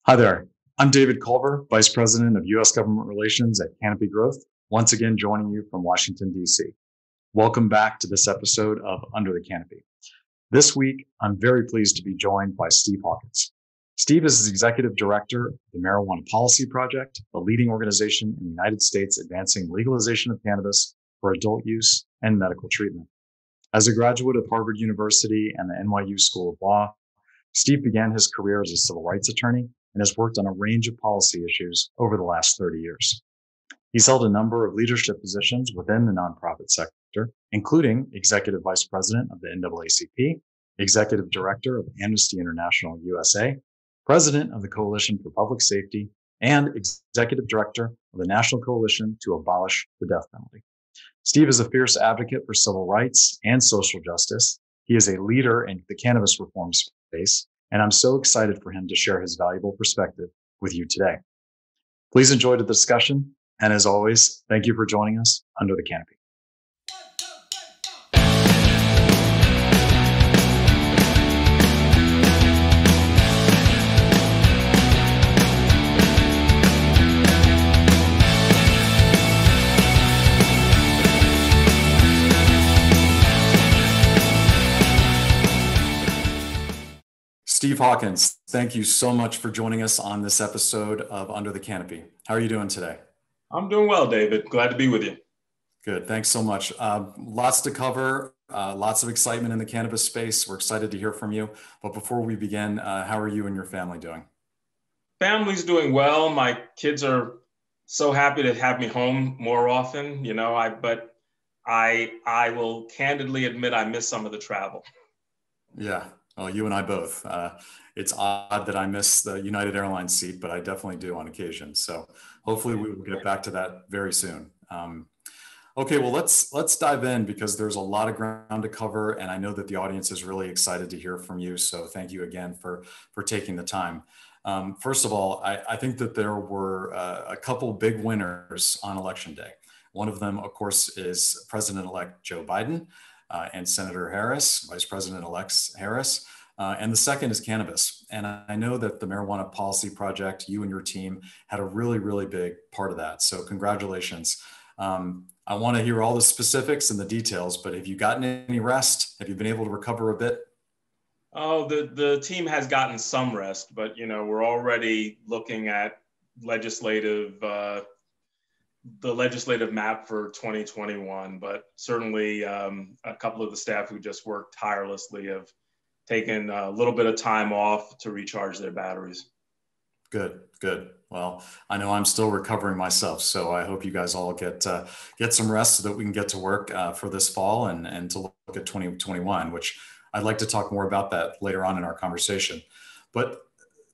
Hi there. I'm David Culver, Vice President of U.S. Government Relations at Canopy Growth, once again joining you from Washington, D.C. Welcome back to this episode of Under the Canopy. This week, I'm very pleased to be joined by Steve Hawkins. Steve is the Executive Director of the Marijuana Policy Project, a leading organization in the United States advancing legalization of cannabis for adult use and medical treatment. As a graduate of Harvard University and the NYU School of Law, Steve began his career as a civil rights attorney and has worked on a range of policy issues over the last 30 years. He's held a number of leadership positions within the nonprofit sector, including Executive Vice President of the NAACP, Executive Director of Amnesty International USA, President of the Coalition for Public Safety, and Executive Director of the National Coalition to Abolish the Death Penalty. Steve is a fierce advocate for civil rights and social justice. He is a leader in the cannabis reform space, and I'm so excited for him to share his valuable perspective with you today. Please enjoy the discussion, and as always, thank you for joining us under the canopy. Steve Hawkins, thank you so much for joining us on this episode of Under the Canopy. How are you doing today? I'm doing well, David. Glad to be with you. Good. Thanks so much. Lots to cover, lots of excitement in the cannabis space. We're excited to hear from you. But before we begin, how are you and your family doing? Family's doing well. My kids are so happy to have me home more often, but I will candidly admit I miss some of the travel. Yeah. Well, you and I both. It's odd that I miss the United Airlines seat, but I definitely do on occasion. So hopefully we will get back to that very soon. Okay, well, let's dive in because there's a lot of ground to cover, and I know that the audience is really excited to hear from you. So thank you again for taking the time. First of all, I think that there were a couple big winners on Election Day. One of them, of course, is President-elect Joe Biden. And Senator Harris, Vice President-elect Harris. And the second is cannabis. And I know that the Marijuana Policy Project, you and your team had a really, really big part of that. So congratulations. I want to hear all the specifics and the details, but have you gotten any rest? Have you been able to recover a bit? Oh, the team has gotten some rest, but we're already looking at the legislative map for 2021, but certainly a couple of the staff who just worked tirelessly have taken a little bit of time off to recharge their batteries. Good. Well, I know I'm still recovering myself, so I hope you guys all get some rest so that we can get to work for this fall and to look at 2021, which I'd like to talk more about that later on in our conversation. But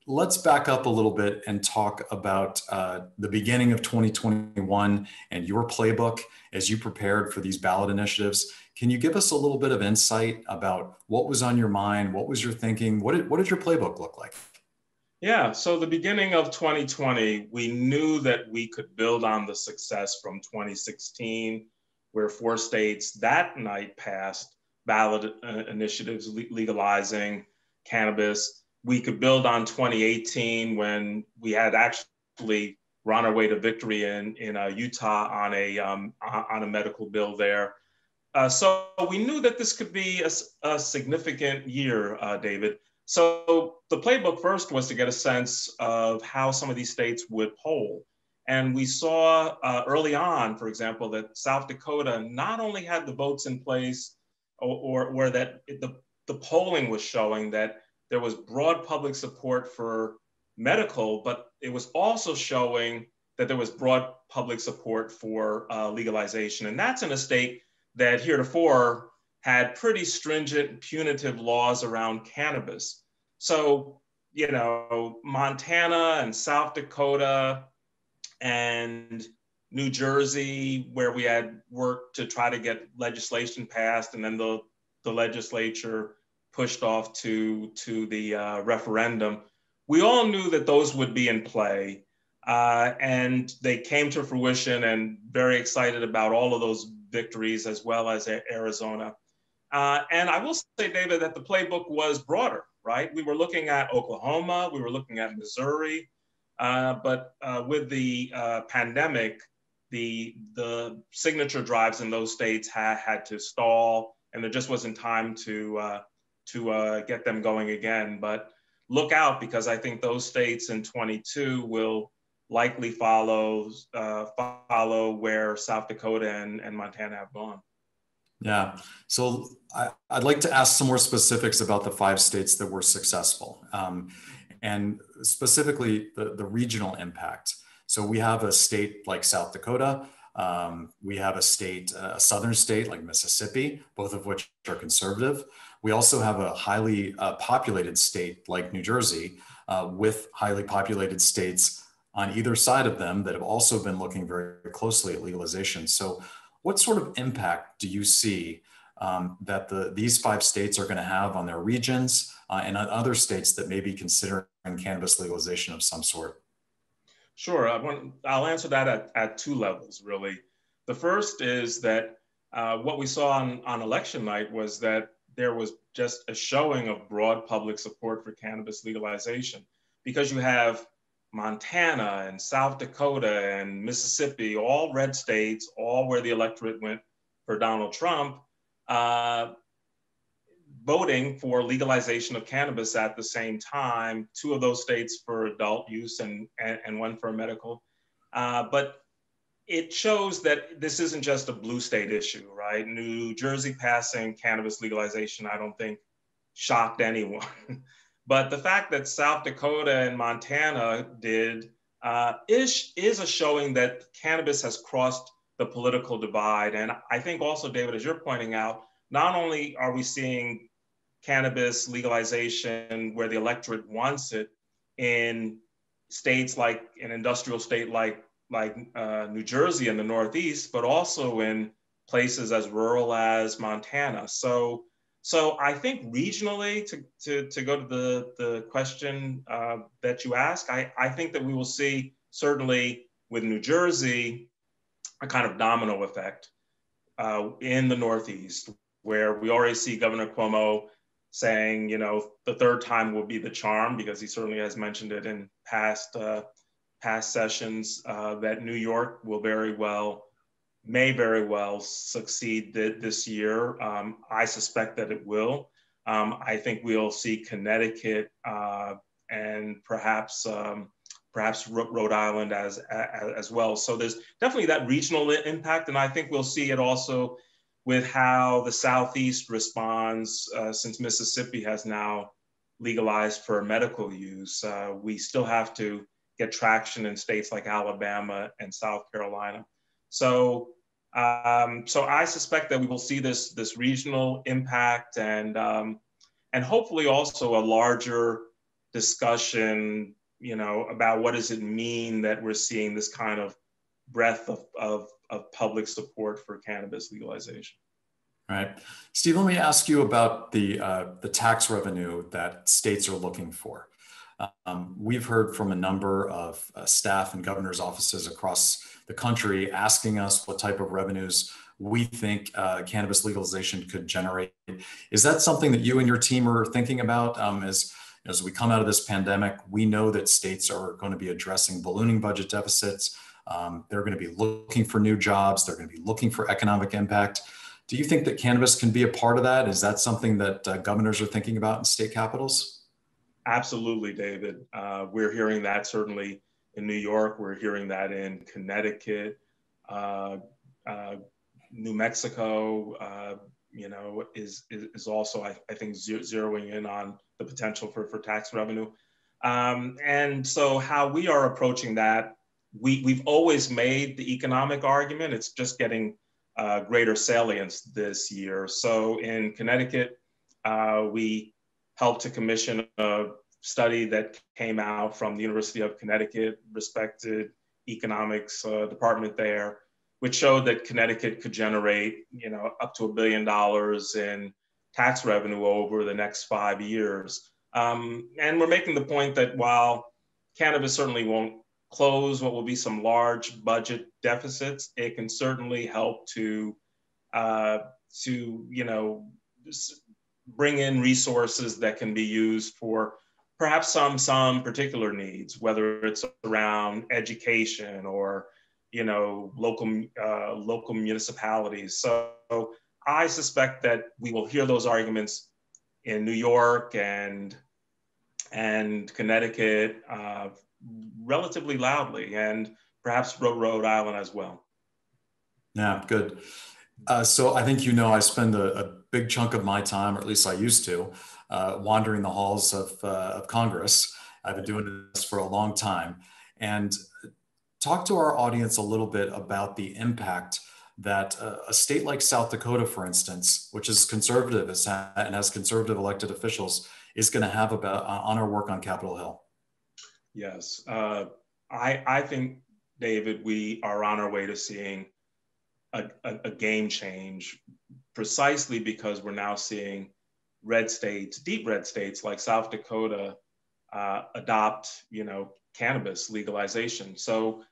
let's back up a little bit and talk about the beginning of 2021 and your playbook as you prepared for these ballot initiatives. Can you give us a little bit of insight about what was on your mind? What was your thinking? What did your playbook look like? Yeah, so the beginning of 2020, we knew that we could build on the success from 2016, where 4 states that night passed ballot initiatives legalizing cannabis. We could build on 2018 when we had actually run our way to victory in Utah on a medical bill there. So we knew that this could be a significant year, David. So the playbook first was to get a sense of how some of these states would poll. And we saw early on, for example, that South Dakota not only had the votes in place or that the polling was showing that there was broad public support for medical, but it was also showing that there was broad public support for legalization. And that's in a state that heretofore had pretty stringent punitive laws around cannabis. So, Montana and South Dakota and New Jersey, where we had worked to try to get legislation passed, and then the legislature pushed off to the referendum. We all knew that those would be in play, and they came to fruition, and very excited about all of those victories as well as Arizona. And I will say, David, that the playbook was broader. right? We were looking at Oklahoma, we were looking at Missouri, but with the pandemic, the signature drives in those states had to stall, and there just wasn't time to get them going again. But look out, because I think those states in 22 will likely follow where South Dakota and Montana have gone. Yeah. So I'd like to ask some more specifics about the 5 states that were successful, and specifically the regional impact. So we have a state like South Dakota. We have a state, a southern state like Mississippi, both of which are conservative. We also have a highly populated state like New Jersey, with highly populated states on either side of them that have also been looking very closely at legalization. So what sort of impact do you see that these 5 states are going to have on their regions and on other states that may be considering cannabis legalization of some sort? Sure. I'll answer that at 2 levels, really. The first is that what we saw on election night was that there was just a showing of broad public support for cannabis legalization, because you have Montana and South Dakota and Mississippi, all red states, all where the electorate went for Donald Trump, uh, voting for legalization of cannabis at the same time, 2 of those states for adult use and 1 for medical. But it shows that this isn't just a blue state issue, right? New Jersey passing cannabis legalization, I don't think shocked anyone. But the fact that South Dakota and Montana did is a showing that cannabis has crossed the political divide. And I think also, David, as you're pointing out, not only are we seeing cannabis legalization where the electorate wants it in states like an industrial state like New Jersey in the Northeast, but also in places as rural as Montana. So I think regionally, to go to the question that you ask, I think that we will see, certainly with New Jersey, a kind of domino effect in the Northeast, where we already see Governor Cuomo saying, you know, the 3rd time will be the charm, because he certainly has mentioned it in past sessions, that New York may very well succeed this year. I suspect that it will. I think we'll see Connecticut and perhaps Rhode Island as well. So there's definitely that regional impact, and I think we'll see it also with how the Southeast responds, since Mississippi has now legalized for medical use. We still have to get traction in states like Alabama and South Carolina. So I suspect that we will see this regional impact, and hopefully also a larger discussion, you know, about what does it mean that we're seeing this kind of breadth of public support for cannabis legalization. All right. Steve, let me ask you about the tax revenue that states are looking for. We've heard from a number of staff and governor's offices across the country asking us what type of revenues we think cannabis legalization could generate. Is that something that you and your team are thinking about as we come out of this pandemic? We know that states are going to be addressing ballooning budget deficits. They're going to be looking for new jobs. They're going to be looking for economic impact. Do you think that cannabis can be a part of that? Is that something that governors are thinking about in state capitals? Absolutely, David. We're hearing that certainly in New York. We're hearing that in Connecticut, New Mexico. You know, is also, I think, zeroing in on the potential for tax revenue. And so how we are approaching that, we've always made the economic argument. It's just getting greater salience this year. So in Connecticut, we helped to commission a study that came out from the University of Connecticut, respected economics department there, which showed that Connecticut could generate, you know, up to $1 billion in tax revenue over the next 5 years. And we're making the point that while cannabis certainly won't close what will be some large budget deficits, it can certainly help to you know, bring in resources that can be used for perhaps some particular needs, whether it's around education or local municipalities. So I suspect that we will hear those arguments in New York and Connecticut relatively loudly, and perhaps Rhode Island as well. Yeah, good. So I think I spend a big chunk of my time, or at least I used to, wandering the halls of Congress. I've been doing this for a long time. And talk to our audience a little bit about the impact that a state like South Dakota, for instance, which is conservative and has conservative elected officials, is going to have on our work on Capitol Hill. Yes. I think, David, we are on our way to seeing a game change, precisely because we're now seeing deep red states like South Dakota adopt, cannabis legalization. So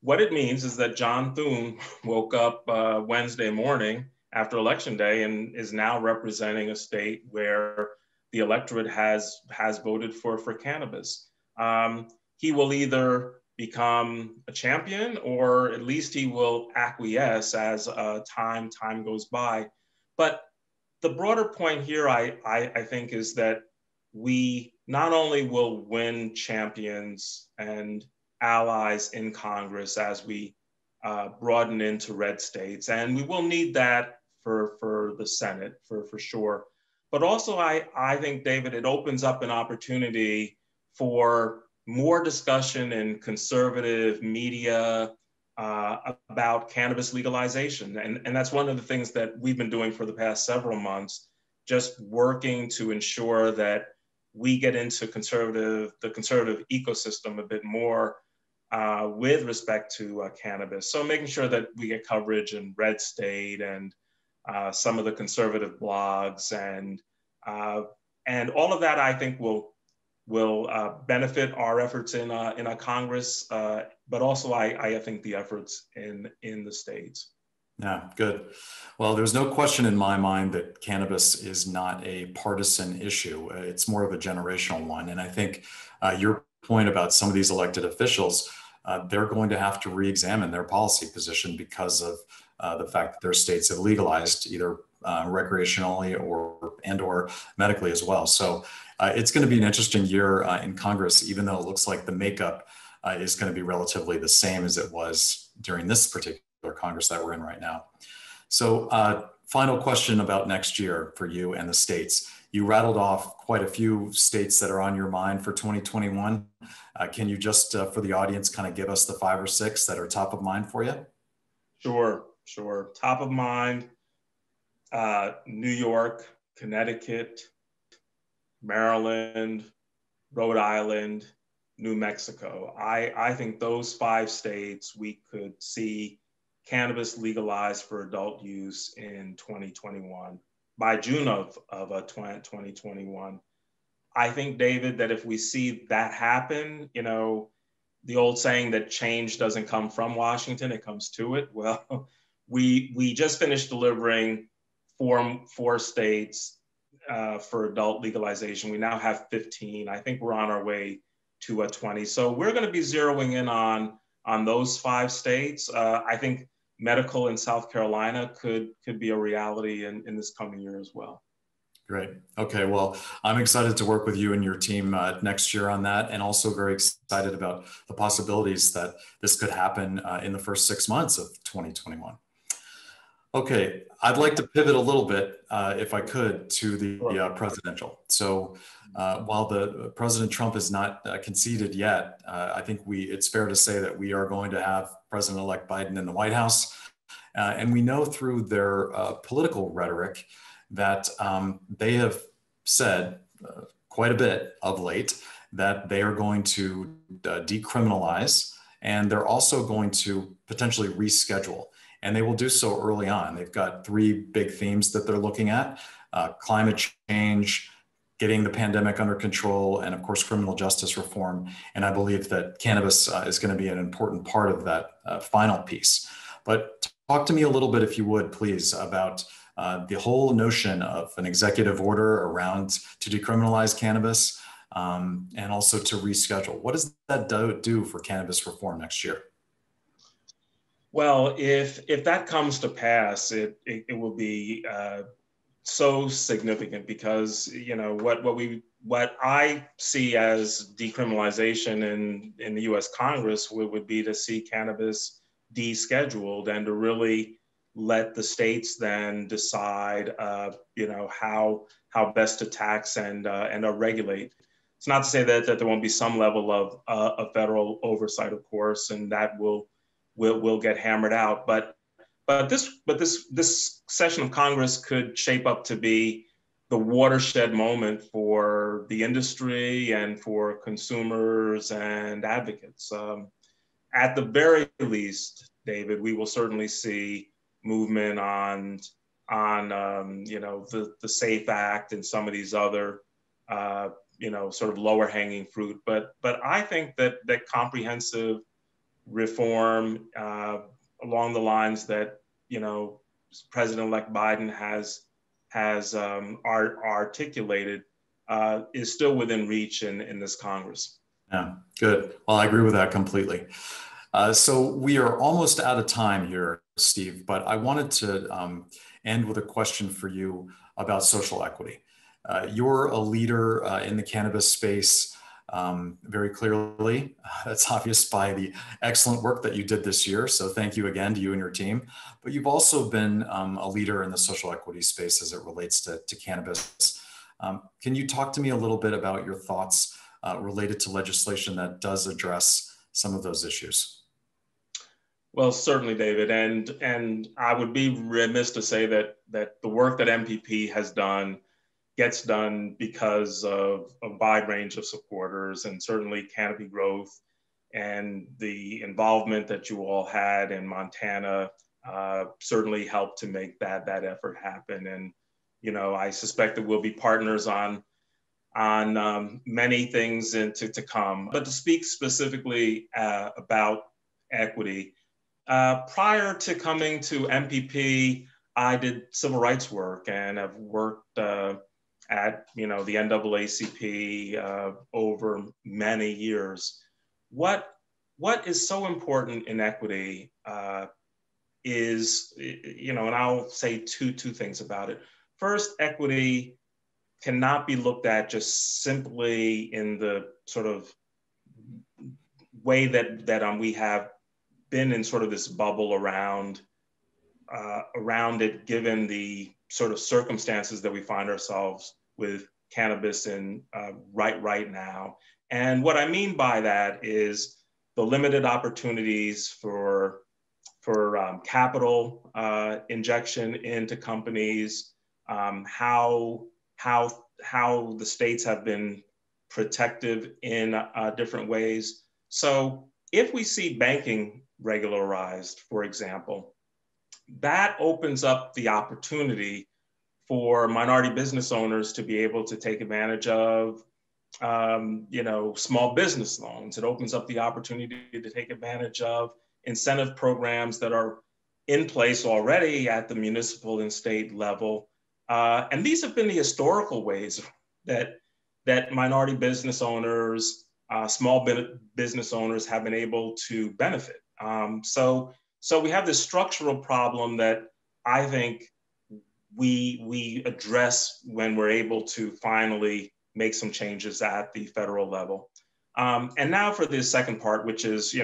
what it means is that John Thune woke up Wednesday morning after Election Day and is now representing a state where the electorate has voted for cannabis. He will either become a champion, or at least he will acquiesce as time goes by. But the broader point here, I think, is that we not only will win champions and allies in Congress as we broaden into red states, and we will need that for the Senate for sure. But also, I think, David, it opens up an opportunity for more discussion in conservative media about cannabis legalization. And that's one of the things that we've been doing for the past several months, just working to ensure that we get into the conservative ecosystem a bit more with respect to cannabis. So making sure that we get coverage in red state and some of the conservative blogs and all of that, I think, will benefit our efforts in a Congress, but also I think the efforts in the states. Yeah, good. Well, there's no question in my mind that cannabis is not a partisan issue. It's more of a generational one. And I think your point about some of these elected officials, they're going to have to re-examine their policy position because of the fact that their states have legalized either recreationally or medically as well. So it's going to be an interesting year in Congress, even though it looks like the makeup is going to be relatively the same as it was during this particular Congress that we're in right now. So final question about next year for you and the states. You rattled off quite a few states that are on your mind for 2021. Can you just, for the audience, kind of give us the 5 or 6 that are top of mind for you? Sure. Top of mind, New York, Connecticut, Maryland, Rhode Island, New Mexico. I think those 5 states we could see cannabis legalized for adult use in 2021, by June of 2021. I think, David, that if we see that happen, the old saying that change doesn't come from Washington, it comes to it. Well, we just finished delivering four states for adult legalization. We now have 15. I think we're on our way to a 20. So we're going to be zeroing in on those 5 states. I think medical in South Carolina could be a reality in this coming year as well. Great. Okay. Well, I'm excited to work with you and your team next year on that, and also very excited about the possibilities that this could happen in the first 6 months of 2021. Okay. I'd like to pivot a little bit, if I could, to the presidential. So while the President Trump is not conceded yet, I think it's fair to say that we are going to have President-elect Biden in the White House. And we know through their political rhetoric that they have said quite a bit of late that they are going to decriminalize, and they're also going to potentially reschedule. And they will do so early on. They've got 3 big themes that they're looking at: climate change, getting the pandemic under control, and of course, criminal justice reform. And I believe that cannabis is going to be an important part of that final piece. But talk to me a little bit, if you would, please, about the whole notion of an executive order around to decriminalize cannabis and also to reschedule. What does that do for cannabis reform next year? Well, if that comes to pass, it will be so significant because what I see as decriminalization in the U.S. Congress would be to see cannabis descheduled and to really let the states then decide, how best to tax and regulate. It's not to say that there won't be some level of federal oversight, of course, and that will get hammered out. But this session of Congress could shape up to be the watershed moment for the industry and for consumers and advocates. At the very least, David, we will certainly see movement on the SAFE Act and some of these other sort of lower hanging fruit. But I think that comprehensive reform along the lines that President-elect Biden has articulated is still within reach in this Congress. Yeah, good. Well, I agree with that completely. So we are almost out of time here, Steve, but I wanted to end with a question for you about social equity. You're a leader in the cannabis space very clearly. That's obvious by the excellent work that you did this year. So thank you again to you and your team. But you've also been a leader in the social equity space as it relates to cannabis. Can you talk to me a little bit about your thoughts related to legislation that does address some of those issues? Well, certainly, David, and I would be remiss to say that the work that MPP has done gets done because of a wide range of supporters, and certainly Canopy Growth and the involvement that you all had in Montana certainly helped to make that effort happen. And I suspect that we'll be partners on many things to come. But to speak specifically about equity. Prior to coming to MPP, I did civil rights work and have worked at the NAACP over many years. What is so important in equity is, and I'll say two things about it. First, equity cannot be looked at just simply in the sort of way that we have been in sort of this bubble around it, given the sort of circumstances that we find ourselves with cannabis in right now. And what I mean by that is the limited opportunities for capital injection into companies, how the states have been protective in different ways. So if we see banking regularized, for example, that opens up the opportunity for minority business owners to be able to take advantage of, small business loans. It opens up the opportunity to take advantage of incentive programs that are in place already at the municipal and state level. And these have been the historical ways that minority business owners, small business owners have been able to benefit. So we have this structural problem that I think we address when we're able to finally make some changes at the federal level. And now for the second part, which is,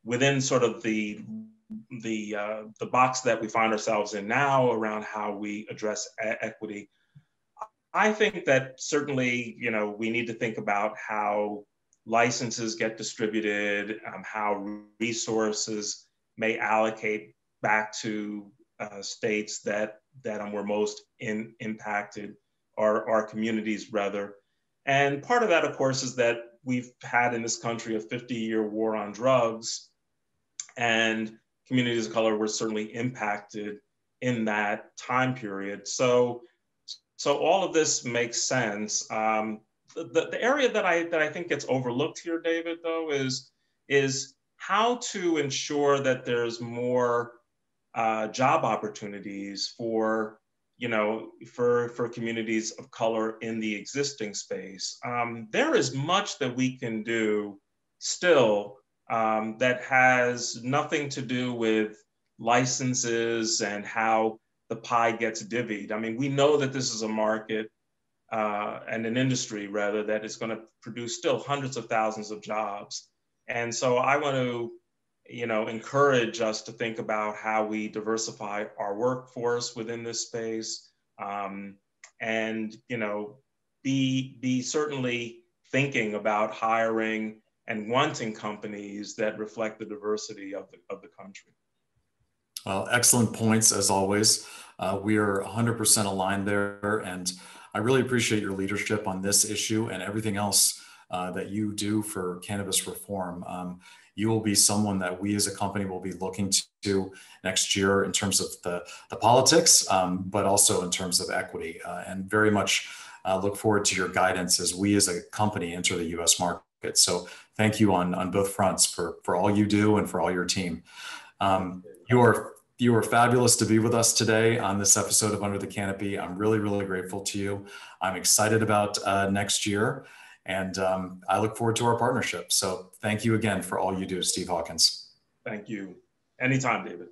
within sort of the box that we find ourselves in now around how we address equity. I think that certainly, we need to think about how licenses get distributed, how resources may allocate back to states that were most impacted, or our communities rather. And part of that, of course, is that we've had in this country a 50-year war on drugs, and communities of color were certainly impacted in that time period. So all of this makes sense. The area that I think gets overlooked here, David, though, is how to ensure that there's more job opportunities for, for communities of color in the existing space. There is much that we can do still that has nothing to do with licenses and how the pie gets divvied. I mean, we know that this is a market and an industry rather that is going to produce still hundreds of thousands of jobs. And so I want to, encourage us to think about how we diversify our workforce within this space, and be certainly thinking about hiring and wanting companies that reflect the diversity of the country. Well, excellent points as always. We are 100% aligned there, and I really appreciate your leadership on this issue and everything else that you do for cannabis reform. You will be someone that we as a company will be looking to next year in terms of the politics, but also in terms of equity, and very much look forward to your guidance as we as a company enter the U.S. market. So thank you on both fronts for all you do and for all your team. You are fabulous to be with us today on this episode of Under the Canopy. I'm really, really grateful to you. I'm excited about next year, and I look forward to our partnership. So thank you again for all you do, Steve Hawkins. Thank you. Anytime, David.